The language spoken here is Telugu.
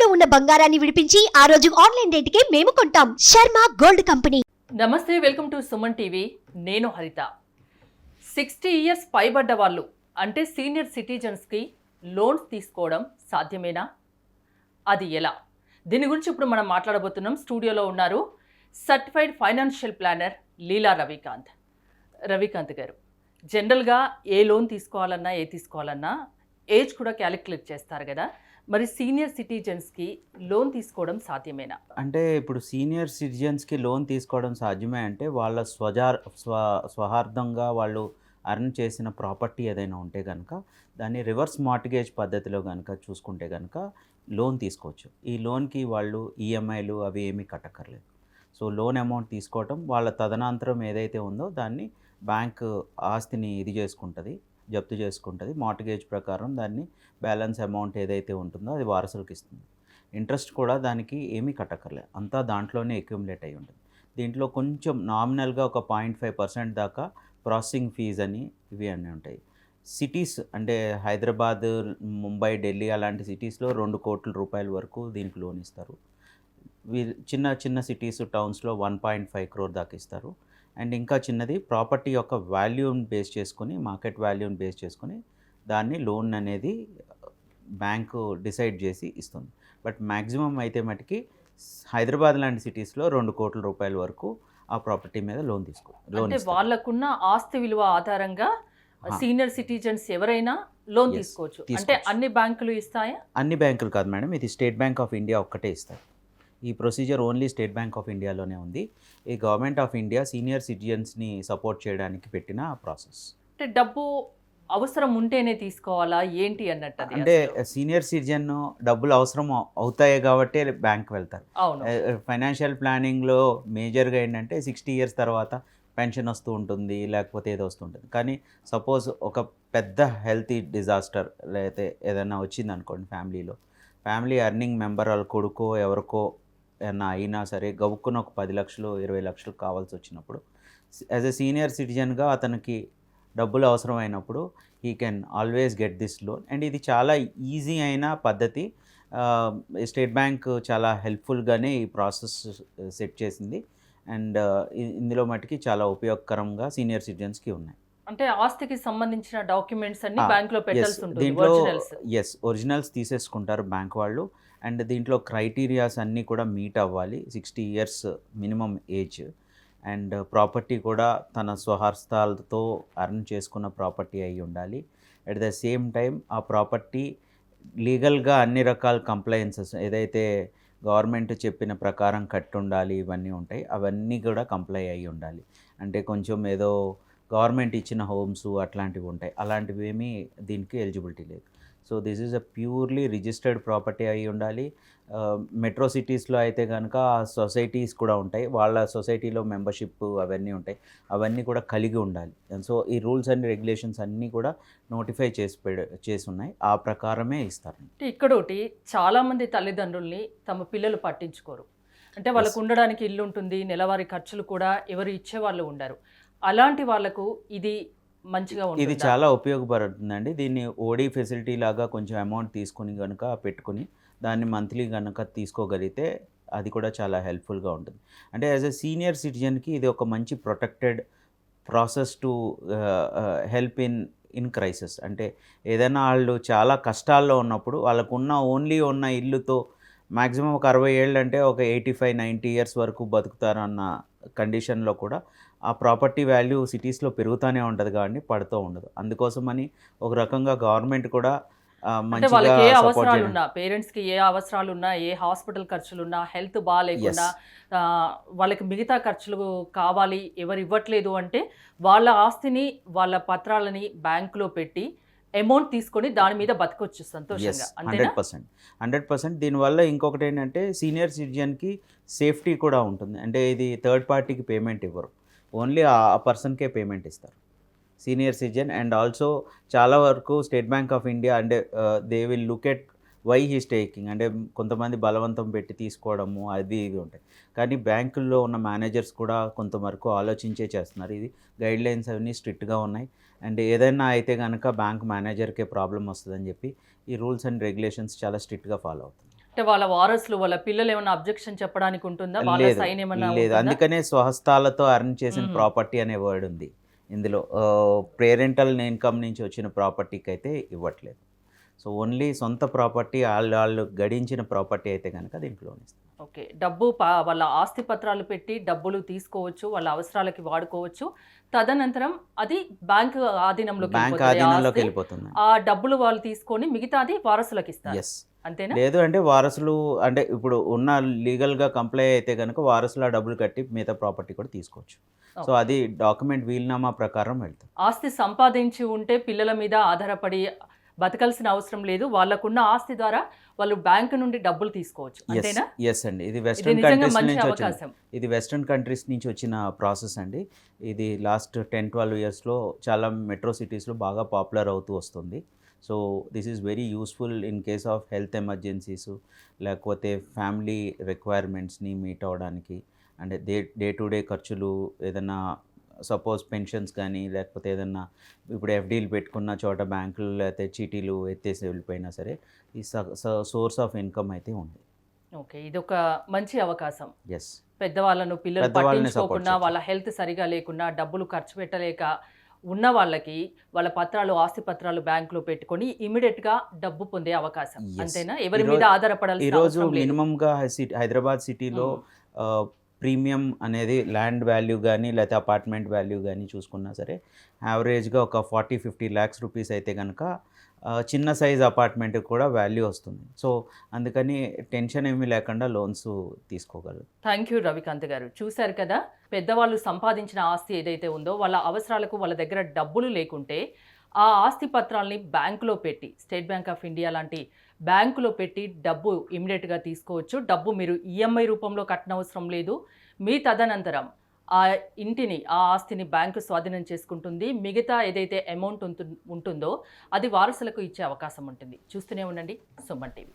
తాకట్టులో ఉన్న బంగారాన్ని విడిపించి ఆ రోజు ఆన్లైన్ రేటుకే మేము కొంటాం. Sharma gold company. నమస్తే, వెల్కమ్ టు సుమన్ టీవీ. నేను హరిత. 60 ఇయర్స్ పైబడ్డ వాళ్ళు అంటే సీనియర్ సిటిజన్స్కి లోన్స్ తీసుకోవడం సాధ్యమేనా? అది ఎలా? దీని గురించి ఇప్పుడు మనం మాట్లాడబోతున్నాం. స్టూడియోలో ఉన్నారు సర్టిఫైడ్ ఫైనాన్షియల్ ప్లానర్ లీలా రవికాంత్. రవికాంత్ గారు, జనరల్గా ఏ లోన్ తీసుకోవాలన్నా ఏజ్ కూడా క్యాలిక్యులేట్ చేస్తారు కదా, మరి సీనియర్ సిటిజన్స్కి లోన్ తీసుకోవడం సాధ్యమేనా? అంటే ఇప్పుడు సీనియర్ సిటిజన్స్కి లోన్ తీసుకోవడం సాధ్యమే అంటే వాళ్ళ స్వహార్థంగా వాళ్ళు అర్న్ చేసిన ప్రాపర్టీ ఏదైనా ఉంటే కనుక దాన్ని రివర్స్ మార్టిగేజ్ పద్ధతిలో కనుక చూసుకుంటే కనుక లోన్ తీసుకోవచ్చు. ఈ లోన్కి వాళ్ళు ఈఎంఐలు అవి ఏమీ కట్టక్కర్లేదు. సో లోన్ అమౌంట్ తీసుకోవటం వాళ్ళ తదనంతరం ఏదైతే ఉందో దాన్ని బ్యాంక్ ఆస్తిని జప్తు చేసుకుంటుంది. మార్టిగేజ్ ప్రకారం దాన్ని బ్యాలెన్స్ అమౌంట్ ఏదైతే ఉంటుందో అది వారసులకు ఇస్తుంది. ఇంట్రెస్ట్ కూడా దానికి ఏమీ కట్టక్కర్లేదు, అంతా దాంట్లోనే అక్యుములేట్ అయి ఉంటుంది. దీంట్లో కొంచెం నామినల్గా ఒక 0.5% దాకా ప్రాసెసింగ్ ఫీజ్ అని ఇవి అన్నీ ఉంటాయి. సిటీస్ అంటే హైదరాబాద్, ముంబై, ఢిల్లీ అలాంటి సిటీస్లో 2 కోట్ల రూపాయల వరకు దీనికి లోన్ ఇస్తారు. చిన్న సిటీస్, టౌన్స్లో 1.5 crore దాకా ఇస్తారు. అండ్ ఇంకా చిన్నది ప్రాపర్టీ యొక్క వాల్యూని బేస్ చేసుకొని, మార్కెట్ వాల్యూని బేస్ చేసుకొని దాన్ని లోన్ అనేది బ్యాంకు డిసైడ్ చేసి ఇస్తుంది. బట్ మ్యాక్సిమం అయితే మటుకి హైదరాబాద్ లాంటి సిటీస్లో 2 కోట్ల రూపాయల వరకు ఆ ప్రాపర్టీ మీద లోన్ అంటే వాళ్ళకున్న ఆస్తి విలువ ఆధారంగా సీనియర్ సిటిజన్స్ ఎవరైనా లోన్ తీసుకోవచ్చు. అంటే అన్ని బ్యాంకులు ఇస్తాయా? అన్ని బ్యాంకులు కాదు మేడం, ఇది స్టేట్ బ్యాంక్ ఆఫ్ ఇండియా ఒక్కటే ఇస్తాయి. ఈ procedure only State Bank of ఇండియాలోనే ఉంది. ఈ గవర్నమెంట్ ఆఫ్ ఇండియా సీనియర్ సిటిజన్స్ని సపోర్ట్ చేయడానికి పెట్టిన ప్రాసెస్. అంటే డబ్బు అవసరం ఉంటేనే తీసుకోవాలా ఏంటి అన్నట్టు? అంటే సీనియర్ సిటిజన్ డబ్బులు అవసరం అవుతాయి కాబట్టి బ్యాంక్ వెళ్తారు. ఫైనాన్షియల్ ప్లానింగ్లో మేజర్గా ఏంటంటే 60 ఇయర్స్ తర్వాత పెన్షన్ వస్తూ ఉంటుంది, లేకపోతే ఏదో వస్తుంటుంది. కానీ సపోజ్ ఒక పెద్ద హెల్త్ డిజాస్టర్ లేకపోతే ఏదైనా వచ్చింది అనుకోండి, ఫ్యామిలీ అర్నింగ్ మెంబర్ వాళ్ళ కొడుకో ఎవరికో ఏమన్నా అయినా సరే గబుక్కున ఒక 10 లక్షలు 20 లక్షలు కావాల్సి వచ్చినప్పుడు యాజ్ ఎ సీనియర్ సిటిజన్గా అతనికి డబ్బులు అవసరమైనప్పుడు he can always get this loan. And ఇది చాలా ఈజీ అయిన పద్ధతి. స్టేట్ బ్యాంక్ చాలా హెల్ప్ఫుల్గానే ఈ ప్రాసెస్ సెట్ చేసింది. అండ్ ఇందులో మటుకి చాలా ఉపయోగకరంగా సీనియర్ సిటిజన్స్కి ఉన్నాయి. అంటే ఆస్తికి సంబంధించిన డాక్యుమెంట్స్ అన్ని బ్యాంక్లో పెట్టాల్సి ఉంటుంది. దీంట్లో ఒరిజినల్స్ తీసేసుకుంటారు బ్యాంక్ వాళ్ళు. అండ్ దీంట్లో క్రైటీరియాస్ అన్నీ కూడా మీట్ అవ్వాలి. 60 years minimum age, and property కూడా తన స్వహస్తాలతో అర్న్ చేసుకున్న ప్రాపర్టీ అయి ఉండాలి. అట్ ద సేమ్ టైం ఆ ప్రాపర్టీ లీగల్గా అన్ని రకాల కంప్లైన్సెస్ ఏదైతే గవర్నమెంట్ చెప్పిన ప్రకారం కట్టుండాలి, ఇవన్నీ ఉంటాయి. అవన్నీ కూడా కంప్లై అయి ఉండాలి. అంటే కొంచెం ఏదో గవర్నమెంట్ ఇచ్చిన హోమ్స్ అట్లాంటివి ఉంటాయి, అలాంటివి ఏమీ దీనికి ఎలిజిబిలిటీ లేదు. So this is a purely registered property అయి ఉండాలి. మెట్రో సిటీస్లో అయితే కనుక సొసైటీస్ కూడా ఉంటాయి, వాళ్ళ సొసైటీలో మెంబర్షిప్ అవన్నీ ఉంటాయి, అవన్నీ కూడా కలిగి ఉండాలి. సో ఈ రూల్స్ అండ్ రెగ్యులేషన్స్ అన్నీ కూడా నోటిఫై చేసి ఉన్నాయి, ఆ ప్రకారమే ఇస్తారు. ఇక్కడోటి చాలామంది తల్లిదండ్రుల్ని తమ పిల్లలు పట్టించుకోరు. అంటే వాళ్ళకు ఉండడానికి ఇల్లు ఉంటుంది, నెలవారీ ఖర్చులు కూడా ఎవరు ఇచ్చేవాళ్ళు ఉండరు. అలాంటి వాళ్ళకు ఇది మంచిగా ఉంటుంది. ఇది చాలా ఉపయోగపడుతుందండి. దీన్ని ఓడీ ఫెసిలిటీ లాగా కొంచెం అమౌంట్ తీసుకుని కనుక పెట్టుకుని దాన్ని మంత్లీ కనుక తీసుకోగలిగితే అది కూడా చాలా హెల్ప్ఫుల్గా ఉంటుంది. అంటే యాజ్ ఎ సీనియర్ సిటిజన్కి ఇది ఒక మంచి protected process to help in crisis. అంటే ఏదైనా వాళ్ళు చాలా కష్టాల్లో ఉన్నప్పుడు వాళ్ళకున్న ఉన్న ఇల్లుతో మ్యాక్సిమం ఒక 60 ఏళ్ళు అంటే ఒక 85-90 ఇయర్స్ వరకు బతుకుతారన్న కండిషన్లో కూడా ఆ ప్రాపర్టీ వాల్యూ సిటీస్లో పెరుగుతూనే ఉంటుంది కాబట్టి పడుతూ ఉండదు. అందుకోసమని ఒక రకంగా గవర్నమెంట్ కూడా మంచిగా సపోర్ట్ చేయడం, పేరెంట్స్కి ఏ అవసరాలు ఉన్నా, ఏ హాస్పిటల్ ఖర్చులున్నా, హెల్త్ బాగాలేకున్నా వాళ్ళకి మిగతా ఖర్చులు కావాలి, ఎవరు ఇవ్వట్లేదు అంటే వాళ్ళ ఆస్తిని వాళ్ళ పత్రాలని బ్యాంకులో పెట్టి అమౌంట్ తీసుకొని దాని మీద బతకొచ్చు సంతోషంగా. 100%. దీనివల్ల ఇంకొకటి ఏంటంటే సీనియర్ సిటిజన్కి సేఫ్టీ కూడా ఉంటుంది. అంటే ఇది థర్డ్ పార్టీకి పేమెంట్ ఇవ్వరు, ఓన్లీ ఆ పర్సన్కే పేమెంట్ ఇస్తారు సీనియర్ సిటిజన్. అండ్ ఆల్సో చాలా వరకు స్టేట్ బ్యాంక్ ఆఫ్ ఇండియా అంటే they will look at why he's taking. అంటే కొంతమంది బలవంతం పెట్టి తీసుకోవడము అది ఇవి ఉంటాయి, కానీ బ్యాంకుల్లో ఉన్న మేనేజర్స్ కూడా కొంతవరకు ఆలోచించే చేస్తున్నారు. ఇది గైడ్లైన్స్ అవన్నీ స్ట్రిక్ట్గా ఉన్నాయి. అండ్ ఏదైనా అయితే కనుక బ్యాంక్ మేనేజర్కే ప్రాబ్లం వస్తుందని చెప్పి ఈ రూల్స్ అండ్ రెగ్యులేషన్స్ చాలా స్ట్రిక్ట్గా ఫాలో అవుతుంది. అంటే వాళ్ళ వారసులు వాళ్ళ పిల్లలు ఏమైనా అబ్జెక్షన్ చెప్పడానికి ఉంటుందా, వాళ్ళ లేదు సైన్ ఏమైనా లేదు ఉంటుందా? అందుకనే స్వహస్తాలతో అర్న్ చేసిన మ్మ్. ప్రాపర్టీ అనే వర్డ్ ఉంది ఇందులో. పేరెంటల్ ఇన్కమ్ నుంచి వచ్చిన ప్రాపర్టీకి అయితే ఇవ్వట్లేదు. సో ఓన్లీ సొంత ప్రాపర్టీ వాళ్ళు గడించిన ప్రాపర్టీ అయితే కనుక దీంట్లో ఇస్తాం. ఓకే, వాళ్ళ ఆస్తి పత్రాలు పెట్టి డబ్బులు తీసుకోవచ్చు, వాళ్ళ అవసరాలకి వాడుకోవచ్చు. తదనంతరం అది బ్యాంక్ ఆధీనంలోకి బ్యాంక్ వెళ్ళిపోతుంది ఆ ఆధీనంలోకి ఆస్తి. వెళ్ళిపోతుంది. ఆ డబ్బులు వాళ్ళు తీసుకొని మిగతాది వారసులకు ఇస్తారు, ఎస్. అంతేనా? లేదు అంటే వారసులు అంటే ఇప్పుడు ఉన్న లీగల్గా కంప్లై అయితే కనుక వారసులు ఆ డబ్బులు కట్టి మిగతా ప్రాపర్టీ కూడా తీసుకోవచ్చు. సో అది డాక్యుమెంట్ వీలునామా ప్రకారం వెళ్తాం. ఆస్తి సంపాదించి ఉంటే పిల్లల మీద ఆధారపడి బతకాల్సిన అవసరం లేదు, వాళ్ళకున్న ఆస్తి ద్వారా వాళ్ళు బ్యాంక్ నుండి డబ్బులు తీసుకోవచ్చు, అంతేనా? ఎస్ అండి. ఇది ఇది వెస్ట్రన్ నిజంగా కంట్రీస్ మంచి నుంచి వచ్చిన అవకాశం. ఇది వెస్ట్రన్ కంట్రీస్ నుంచి వచ్చిన ప్రాసెస్ అండి. ఇది లాస్ట్ 10-12 ఇయర్స్లో చాలా మెట్రో సిటీస్లో బాగా పాపులర్ అవుతూ వస్తుంది. So this is very useful in case of health emergencies, లేకపోతే ఫ్యామిలీ రిక్వైర్మెంట్స్ని మీట్ అవ్వడానికి, అంటే డే టు డే ఖర్చులు, ఏదైనా సపోజ్ పెన్షన్స్ కానీ, లేకపోతే ఏదన్నా ఇప్పుడు ఎఫ్డీలు పెట్టుకున్న చోట బ్యాంకులు లేకపోతే చీటీలు ఎత్తేసి వెళ్ళిపోయినా సరే ఈ సోర్స్ ఆఫ్ ఇన్కమ్ అయితే ఉంది. ఓకే, ఇది ఒక మంచి అవకాశం. ఎస్. పిల్లలు పెద్దవాళ్ళని పట్టించుకోకుండా, support వాళ్ళ హెల్త్ సరిగా లేకుండా, డబ్బులు ఖర్చు పెట్టలేక ఉన్న వాళ్ళకి వాళ్ళ ఆస్తి పత్రాలు బ్యాంకులో పెట్టుకొని ఇమీడియట్ గా డబ్బు పొందే అవకాశం, Yes. అంతేనా? ఎవరి మీద ఆధారపడాల్సిన ఈరోజు అవసరం లేదు. మినిమంగా హైదరాబాద్ సిటీలో ప్రీమియం అనేది ల్యాండ్ వాల్యూ కానీ లేకపోతే అపార్ట్మెంట్ వాల్యూ కానీ చూసుకున్నా సరే యావరేజ్గా ఒక 40-50 lakhs రూపీస్ అయితే కనుక చిన్న సైజ్ అపార్ట్మెంట్ కూడా వాల్యూ వస్తుంది. సో అందుకని టెన్షన్ ఏమీ లేకుండా లోన్స్ తీసుకోగలరు. థ్యాంక్ యూ రవికాంత్ గారు. చూశారు కదా, పెద్దవాళ్ళు సంపాదించిన ఆస్తి ఏదైతే ఉందో వాళ్ళ అవసరాలకు వాళ్ళ దగ్గర డబ్బులు లేకుంటే ఆ ఆస్తి పత్రాల్ని బ్యాంకులో పెట్టి, స్టేట్ బ్యాంక్ ఆఫ్ ఇండియా లాంటి బ్యాంకులో పెట్టి డబ్బు ఇమ్మీడియట్గా తీసుకోవచ్చు. డబ్బు మీరు ఈఎంఐ రూపంలో కట్టనవసరం లేదు. మీ తదనంతరం ఆ ఇంటిని, ఆ ఆస్తిని బ్యాంకు స్వాధీనం చేసుకుంటుంది. మిగతా ఏదైతే అమౌంట్ ఉంటుందో అది వారసులకు ఇచ్చే అవకాశం ఉంటుంది. చూస్తూనే ఉండండి సుమన్ టీవీ.